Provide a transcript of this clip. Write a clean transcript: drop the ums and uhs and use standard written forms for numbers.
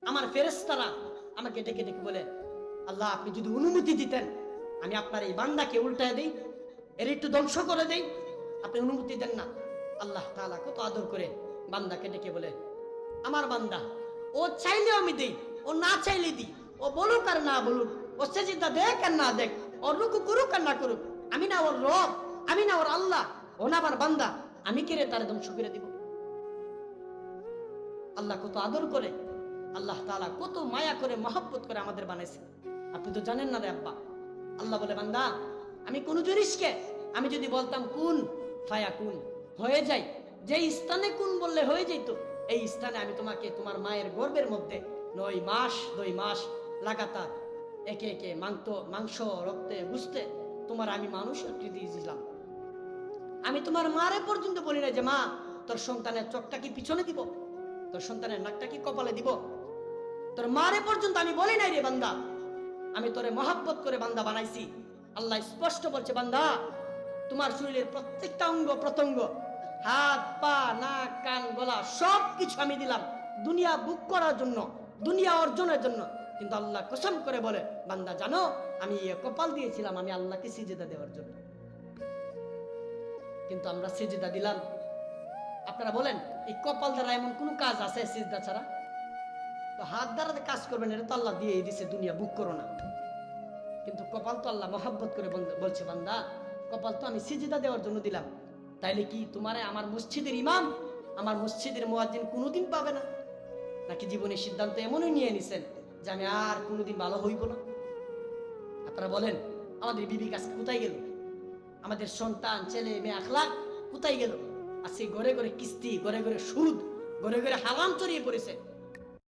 আমার ফেরেশতারা আমাকে ডেকে ডেকে বলে, আল্লাহ আপনি যদি অনুমতি দিতেন আমি আপনার এই বান্দাকে উল্টায় দেই, এর একটু ধ্বংস করে দেই, আপনি অনুমতি দেন না। আল্লাহ তাআলা কত আদর করে বান্দাকে ডেকে বলে, আমার বান্দা ও চাইলে আমি দেই, ও না চাইলে দিই, ও বলুক আর না বলুক, ও সেজদা দেখ আর না দেখ, ও রুকু করুক আর না করুক, আমি না ওর রব, আমি না ওর আল্লাহ, ও না আমার বান্দা, আমি কেড়ে তার ধ্বংস করে দিব। আল্লাহ কত আদর করে, আল্লাহ তাআলা কত মায়া করে মহব্বত করে আমাদের বানাইছে, আপনি তো জানেন না রে আব্বা। আল্লাহ বলে, বান্দা আমি কোন জিনিসকে আমি যদি বলতাম কুন ফায়াকুন, হয়ে যায়, যে স্থানে কুন বললে হয়ে যেত, এই স্থানে আমি তোমাকে তোমার মায়ের গর্ভের মধ্যে 9 মাস লাগাতার একে একে মাংস রক্তে বুঝতে তোমার আমি মানুষ দিয়েছিলাম। আমি তোমার মারে পর্যন্ত বলি না যে মা তোর সন্তানের চোখটা কি পিছনে দিব, তোর সন্তানের নাকটা কি কপালে দিব, তোর মারে পর্যন্ত আমি বলি নাই রে বান্দা, আমি তোরে মহব্বত করে বান্দা বানাইছি। আল্লাহ স্পষ্ট বলছে, বান্দা তোমার শরীরের প্রত্যেকটা অঙ্গ প্রত্যঙ্গ, হাত পা নাক কান গলা সব কিছু আমি দিলাম দুনিয়া বুক করার জন্য, দুনিয়া অর্জনের জন্য। কিন্তু আল্লাহ কসম করে বলে, বান্দা জানো আমি কপাল দিয়েছিলাম আমি আল্লাহকে সিজদা দেওয়ার জন্য, কিন্তু আমরা সিজদা দিলাম। আপনারা বলেন এই কপাল দ্বারা এমন কোন কাজ আছে সিজদা ছাড়া? তো হাত দ্বারা কাজ করবেন, এটা তো আল্লাহ দিয়ে দিছে, দুনিয়া বুক করো না। কিন্তু কপাল তো আল্লাহ মহব্বত করে বলছে, বান্দা কপাল তো আমি সিজদা দেওয়ার জন্য দিলাম, তাইলে কি তোমারে আমার মসজিদের ইমাম, আমার মসজিদের মুয়াজ্জিন কোনোদিন পাবে না? নাকি জীবনের সিদ্ধান্ত এমনই নিয়ে নিছেন যে আমি আর কোনোদিন ভালো হইব না? আপনারা বলেন আমাদের বিবি কাজ কোথায় গেল, আমাদের সন্তান ছেলে মেয়ে আখলাক কোথায় গেল? আজকে ঘরে ঘরে কিস্তি, ঘরে ঘরে সুদ, ঘরে ঘরে হারাম ছড়িয়ে পড়েছে।